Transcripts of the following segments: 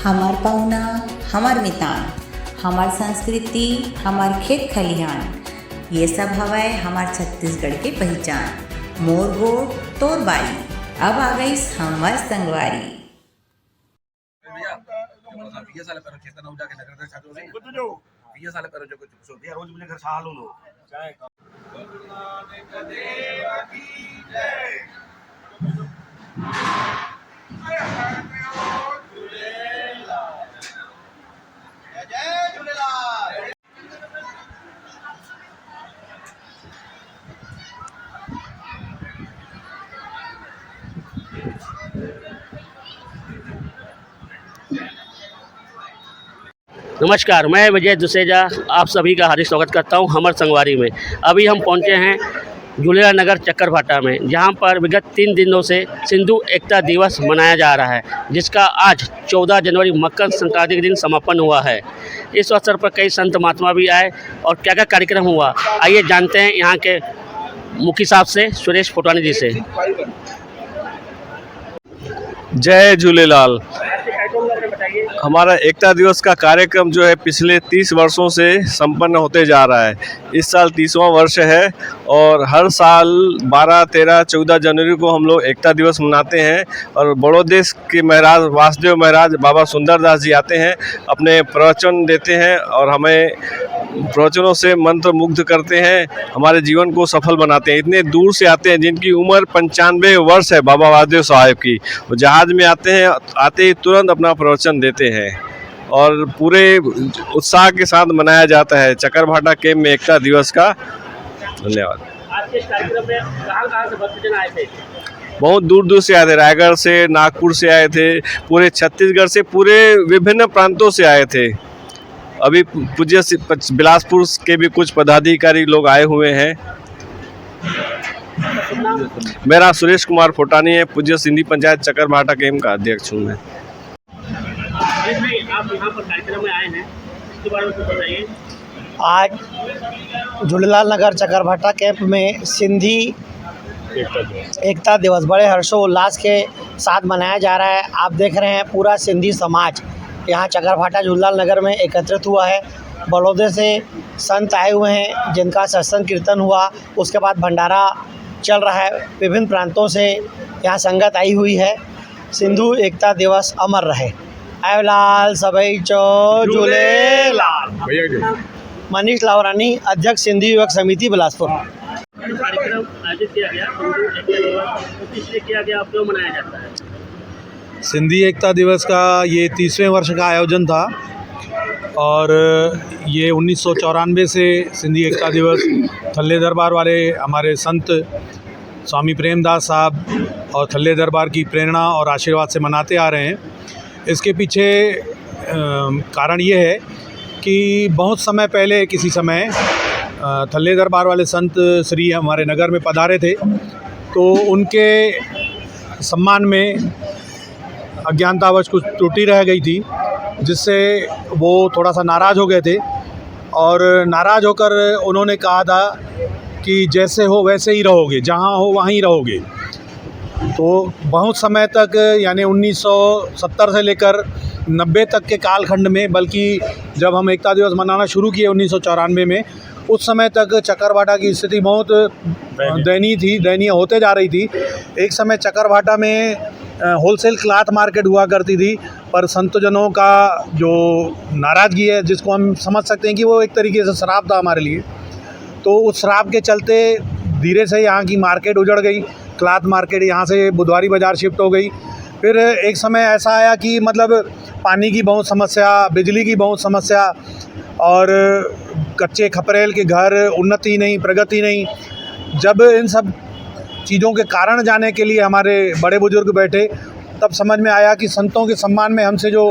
हमार पहुना, हमार मितान, हमार संस्कृति, हमार खेत खलिहान, ये सब हवाए हमार छत्तीसगढ़ के पहचान। मोर गोड़ तोर बारी, अब आ गई हमार संगवारी। रोज मुझे घर साल लो नमस्कार, मैं विजय दुसेजा आप सभी का हार्दिक स्वागत करता हूं हमर संगवारी में। अभी हम पहुंचे हैं झूलेलाल नगर चक्करभाटा में, जहां पर विगत 3 दिनों से सिंधु एकता दिवस मनाया जा रहा है, जिसका आज 14 जनवरी मकर संक्रांति के दिन समापन हुआ है। इस अवसर पर कई संत महात्मा भी आए और क्या क्या कार्यक्रम हुआ, आइए जानते हैं यहाँ के मुखी साहब से, सुरेश फोटवानी जी से। जय झूलेलाल। हमारा एकता दिवस का कार्यक्रम जो है पिछले 30 वर्षों से संपन्न होते जा रहा है। इस साल 30वां वर्ष है और हर साल 12, 13, 14 जनवरी को हम लोग एकता दिवस मनाते हैं और बड़ौदेश के महाराज वासुदेव महाराज बाबा सुंदरदास जी आते हैं, अपने प्रवचन देते हैं और हमें प्रवचनों से मंत्र मुग्ध करते हैं, हमारे जीवन को सफल बनाते हैं। इतने दूर से आते हैं, जिनकी उम्र 95 वर्ष है बाबा वासुदेव साहब की। वो जहाज़ में आते हैं, आते ही तुरंत अपना प्रवचन देते हैं और पूरे उत्साह के साथ मनाया जाता है चक्करभाटा कैंप में एकता दिवस का। धन्यवाद। आज के कार्यक्रम में कहाँ से भक्तजन आए थे? बहुत दूर दूर से आए थे, रायगढ़ से, नागपुर से आए थे, पूरे छत्तीसगढ़ से, पूरे विभिन्न प्रांतों से आए थे। अभी पूज्य बिलासपुर के भी कुछ पदाधिकारी लोग आए हुए हैं। मेरा सुरेश कुमार फोटानी है, पूज्य सिंधी पंचायत चक्करभाटा कैंप का अध्यक्ष हूँ मैं। आप यहाँ पर कार्यक्रम में आए हैं, इसके बारे में कुछ बताइए। आज झूलेलाल नगर चक्करभाटा कैंप में सिंधी एकता दिवस बड़े हर्षोल्लास के साथ मनाया जा रहा है। आप देख रहे हैं पूरा सिंधी समाज यहाँ चक्करभाटा झूलेलाल नगर में एकत्रित हुआ है। बड़ौदे से संत आए हुए हैं, जिनका सत्संग कीर्तन हुआ, उसके बाद भंडारा चल रहा है। विभिन्न प्रांतों से यहाँ संगत आई हुई है। सिंधु एकता दिवस अमर रहे। आयोलाल सबई चो झूलेलाल। मनीष लावरानी, अध्यक्ष सिंधी युवक समिति बिलासपुर। कार्यक्रम आयोजित किया गया, इसलिए किया गया, क्यों मनाया जाता है? सिंधी एकता दिवस का ये 30वें वर्ष का आयोजन था और ये 1994 से सिंधी एकता दिवस थल्ले दरबार वाले हमारे संत स्वामी प्रेमदास साहब और थल्ले दरबार की प्रेरणा और आशीर्वाद से मनाते आ रहे हैं। इसके पीछे कारण ये है कि बहुत समय पहले किसी समय थल्ले दरबार वाले संत श्री हमारे नगर में पधारे थे, तो उनके सम्मान में अज्ञानतावश कुछ त्रुटि रह गई थी, जिससे वो थोड़ा सा नाराज़ हो गए थे और नाराज़ होकर उन्होंने कहा था कि जैसे हो वैसे ही रहोगे, जहाँ हो वहीं रहोगे। तो बहुत समय तक, यानी 1970 से लेकर 90 तक के कालखंड में, बल्कि जब हम एकता दिवस मनाना शुरू किए 1994 में, उस समय तक चक्करभाटा की स्थिति बहुत दयनीय थी, दयनीय होते जा रही थी। एक समय चक्करभाटा में होलसेल क्लॉथ मार्केट हुआ करती थी, पर संतजनों का जो नाराज़गी है, जिसको हम समझ सकते हैं कि वो एक तरीके से श्राप था हमारे लिए, तो उस श्राप के चलते धीरे से यहाँ की मार्केट उजड़ गई। क्लॉथ मार्केट यहाँ से बुधवारी बाज़ार शिफ्ट हो गई। फिर एक समय ऐसा आया कि मतलब पानी की बहुत समस्या, बिजली की बहुत समस्या और कच्चे खपरेल के घर, उन्नति नहीं, प्रगति नहीं। जब इन सब चीज़ों के कारण जाने के लिए हमारे बड़े बुजुर्ग बैठे, तब समझ में आया कि संतों के सम्मान में हमसे जो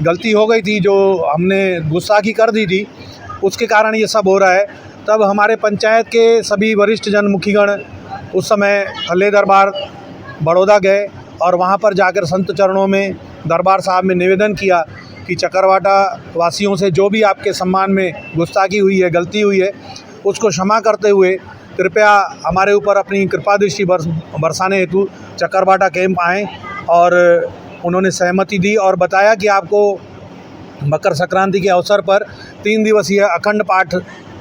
गलती हो गई थी, जो हमने गुस्ताखी कर दी थी, उसके कारण ये सब हो रहा है। तब हमारे पंचायत के सभी वरिष्ठ जन मुखीगण उस समय थल्ले दरबार बड़ौदा गए और वहाँ पर जाकर संत चरणों में, दरबार साहब में निवेदन किया कि चक्करभाटा वासियों से जो भी आपके सम्मान में गुस्ताखी हुई है, गलती हुई है, उसको क्षमा करते हुए कृपया हमारे ऊपर अपनी कृपा दृष्टि बरसाने हेतु चक्करभाटा कैंप आएँ और उन्होंने सहमति दी और बताया कि आपको मकर संक्रांति के अवसर पर 3 दिवसीय अखंड पाठ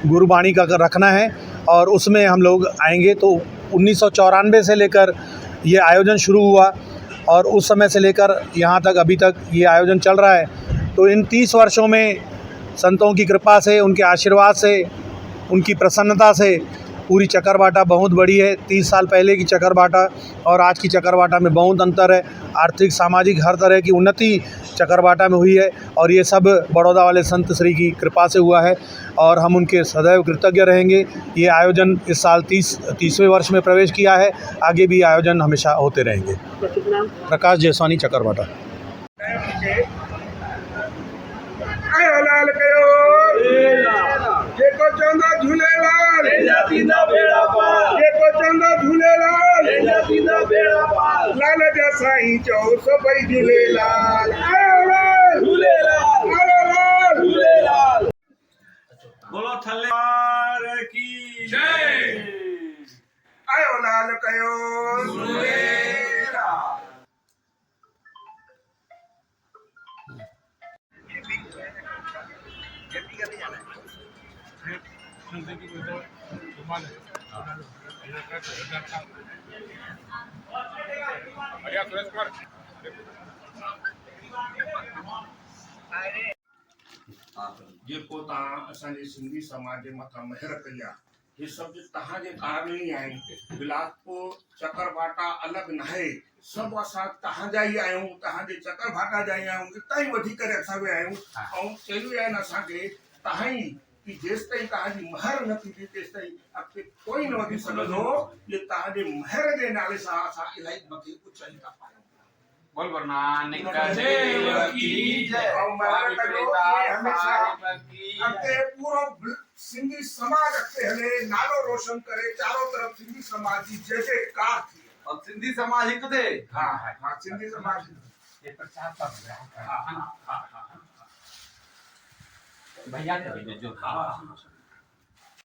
गुरुबाणी का रखना है और उसमें हम लोग आएंगे। तो 1994 से लेकर ये आयोजन शुरू हुआ और उस समय से लेकर यहाँ तक अभी तक ये आयोजन चल रहा है। तो इन 30 वर्षों में संतों की कृपा से, उनके आशीर्वाद से, उनकी प्रसन्नता से पूरी चकरभाटा बहुत बड़ी है। 30 साल पहले की चकरभाटा और आज की चकरभाटा में बहुत अंतर है। आर्थिक, सामाजिक हर तरह की उन्नति चकरभाटा में हुई है और ये सब बड़ौदा वाले संत श्री की कृपा से हुआ है और हम उनके सदैव कृतज्ञ रहेंगे। ये आयोजन इस साल 30वें वर्ष में प्रवेश किया है। आगे भी आयोजन हमेशा होते रहेंगे। प्रकाश जयसवानी, चकरभाटा। जेको चंदा झूलेलाल जेको चंदा झूलेलाल लाल जा साईं चओ सभई झूलेलाल झूलेलाल। बोलो थल्ले की जय। आयो लाल कयो झूलेलाल। जेको तव्हां असांजे सिंधी समाज जे मथां महिर कई आहे, हे सभु तव्हांजे कारण ई आहिनि। बिलासपुर चकरभाटा अलॻि न आहे, सभु असां तव्हांजा ई आहियूं, तव्हांजे चकरभाटा जा ई आहियूं। हितां ई वधी करे असां बि आहियूं ऐं चयूं आहिनि असांखे तव्हां ई कि जेसि ताईं तव्हांजी महर न थींदी तेसि ताईं अॻिते कोई न वधी सघंदो। ये तव्हांजे महर जे नाले सां असां इलाही मथे ऊचाई था पायूं। बोल नानक देव की जय। अॻिते पूरो सिंधी समाज अॻिते हले, नालो रोशन करे, चारों तरफ सिंधी समाज जी जय जयकार थी। और सिंधी समाज हिकु थे। हाँ, सिंधी समाज ये प्रचार कर रहा है। हाँ। भैया जो